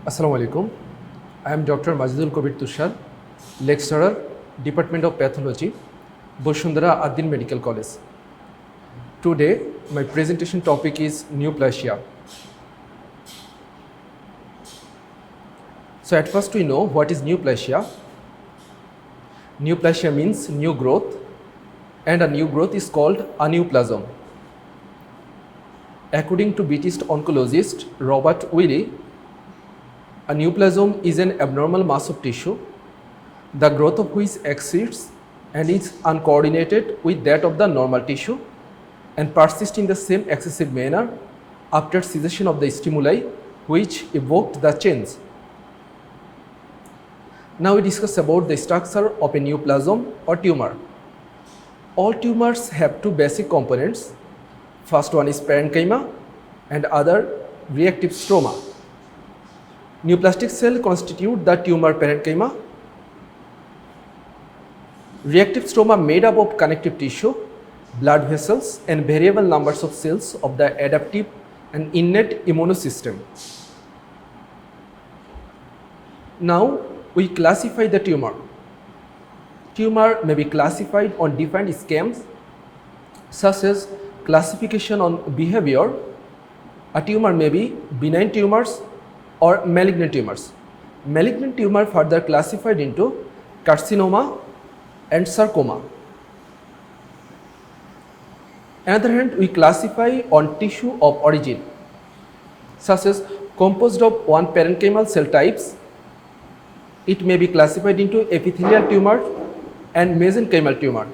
Assalamu alaikum. I am Dr. Mazid Tushar, lecturer, Department of Pathology, Boshundara Addin Medical College. Today, my presentation topic is Neoplasia. So at first we know what is Neoplasia. Neoplasia means new growth, and a new growth is called a neoplasm. According to British oncologist Robert Willey, a neoplasm is an abnormal mass of tissue, the growth of which exceeds and is uncoordinated with that of the normal tissue and persists in the same excessive manner after cessation of the stimuli which evoked the change. Now we discuss about the structure of a neoplasm or tumor. All tumors have two basic components. First one is parenchyma and other reactive stroma. Neoplastic cell constitute the tumor parenchyma. Reactive stroma made up of connective tissue, blood vessels and variable numbers of cells of the adaptive and innate immune system. Now we classify the tumor. Tumor may be classified on different schemes such as classification on behavior. A tumor may be benign tumors or malignant tumors. Malignant tumor further classified into carcinoma and sarcoma. Another hand, we classify on tissue of origin, such as composed of one parenchymal cell types. It may be classified into epithelial tumor and mesenchymal tumor.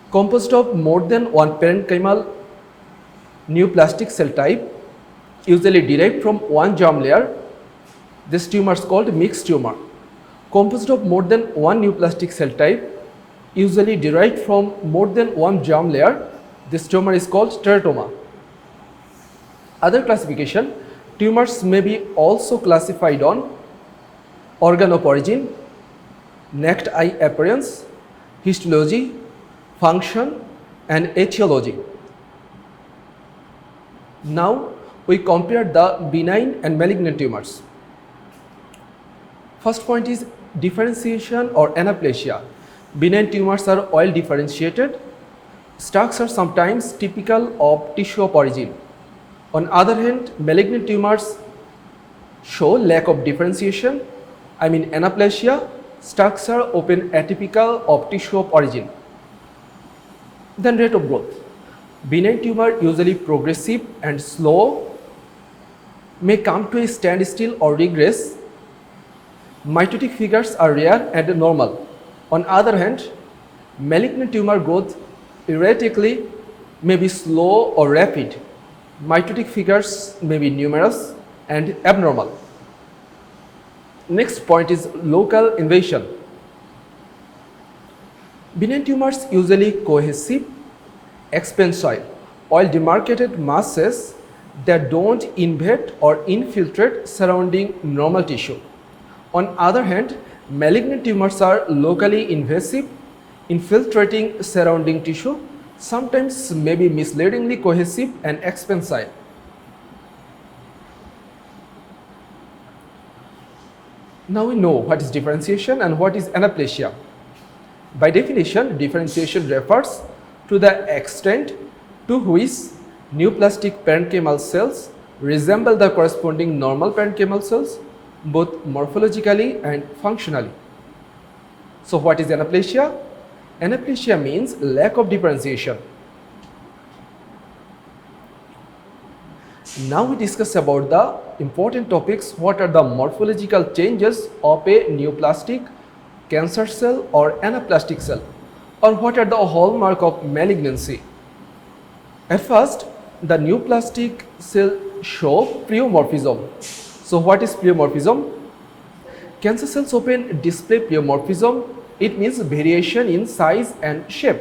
Composed of more than one parenchymal neoplastic cell type, usually derived from one germ layer. This tumor is called mixed tumor. Composed of more than one neoplastic cell type, usually derived from more than one germ layer. This tumor is called teratoma. Other classification, tumors may be also classified on organ of origin, naked eye appearance, histology, function and etiology. Now we compare the benign and malignant tumors. First point is differentiation or anaplasia. Benign tumors are well differentiated. Structure are sometimes typical of tissue of origin. On other hand, malignant tumors show lack of differentiation. Anaplasia, structure open atypical of tissue of origin. Then rate of growth. Benign tumor usually progressive and slow, may come to a standstill or regress. Mitotic figures are rare and normal. On other hand, malignant tumor growth erratically may be slow or rapid. Mitotic figures may be numerous and abnormal. Next point is local invasion. Benign tumors usually cohesive, expansile, while demarcated masses that don't invade or infiltrate surrounding normal tissue. On other hand, malignant tumors are locally invasive, infiltrating surrounding tissue, sometimes may be misleadingly cohesive and expansile. Now we know what is differentiation and what is anaplasia. By definition, differentiation refers to the extent to which neoplastic parenchymal cells resemble the corresponding normal parenchymal cells, both morphologically and functionally. So what is anaplasia? Anaplasia means lack of differentiation. Now we discuss about the important topics. What are the morphological changes of a neoplastic cancer cell or anaplastic cell, or what are the hallmark of malignancy? At first, the neoplastic cell show pleomorphism. So what is pleomorphism? Cancer cells often display pleomorphism. It means variation in size and shape.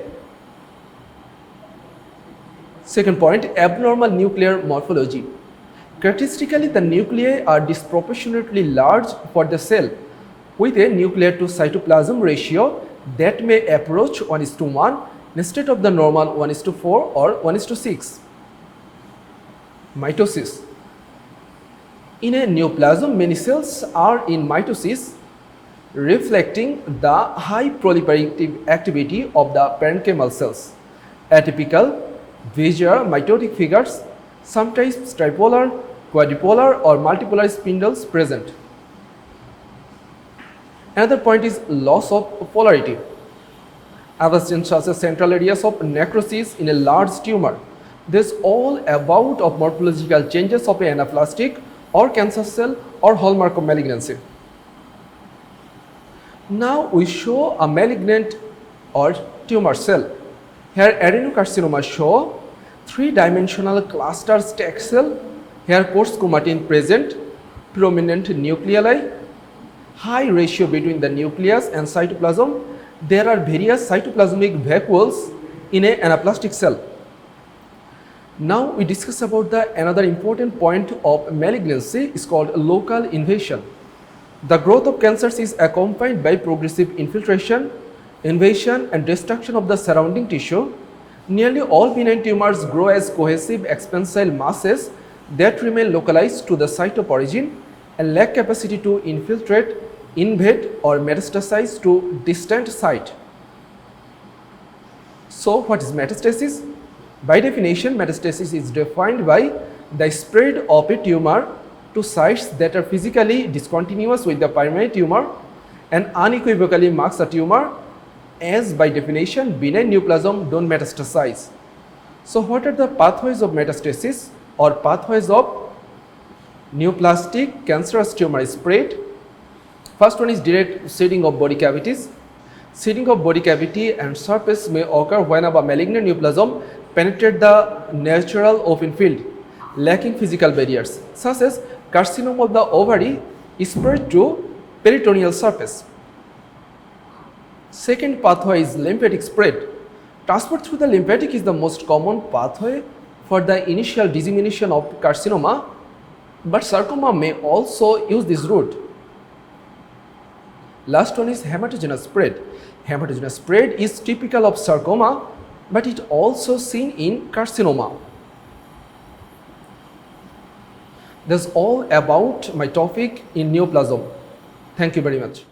Second point, abnormal nuclear morphology. Characteristically, the nuclei are disproportionately large for the cell, with a nuclear to cytoplasm ratio that may approach 1:1 instead of the normal 1:4 or 1:6. Mitosis. In a neoplasm, many cells are in mitosis, reflecting the high proliferative activity of the parenchymal cells. Atypical, visual mitotic figures, sometimes tripolar, quadripolar or multipolar spindles present. Another point is loss of polarity. Avastin such as central areas of necrosis in a large tumor. This all about of morphological changes of an anaplastic or cancer cell or hallmark of malignancy. Now we show a malignant or tumor cell. Here adenocarcinoma show three-dimensional cluster stack cell. Here coarse chromatin present, prominent nuclei, high ratio between the nucleus and cytoplasm. There are various cytoplasmic vacuoles in an anaplastic cell. Now we discuss about another important point of malignancy is called local invasion. The growth of cancers is accompanied by progressive infiltration, invasion and destruction of the surrounding tissue. Nearly all benign tumors grow as cohesive expansile masses that remain localized to the site of origin and lack capacity to infiltrate, invade or metastasize to distant site. So what is metastasis? By definition, metastasis is defined by the spread of a tumor to sites that are physically discontinuous with the primary tumor and unequivocally marks a tumor, as by definition benign neoplasm don't metastasize. So what are the pathways of metastasis or pathways of neoplastic cancerous tumor spread? First one is direct seeding of body cavities. Seeding of body cavity and surface may occur whenever malignant neoplasm penetrate the natural open field, lacking physical barriers, such as carcinoma of the ovary is spread to peritoneal surface. Second pathway is lymphatic spread. Transport through the lymphatic is the most common pathway for the initial dissemination of carcinoma, but sarcoma may also use this route. Last one is hematogenous spread. Hematogenous spread is typical of sarcoma, but it also seen in carcinoma. That's all about my topic in neoplasm. Thank you very much.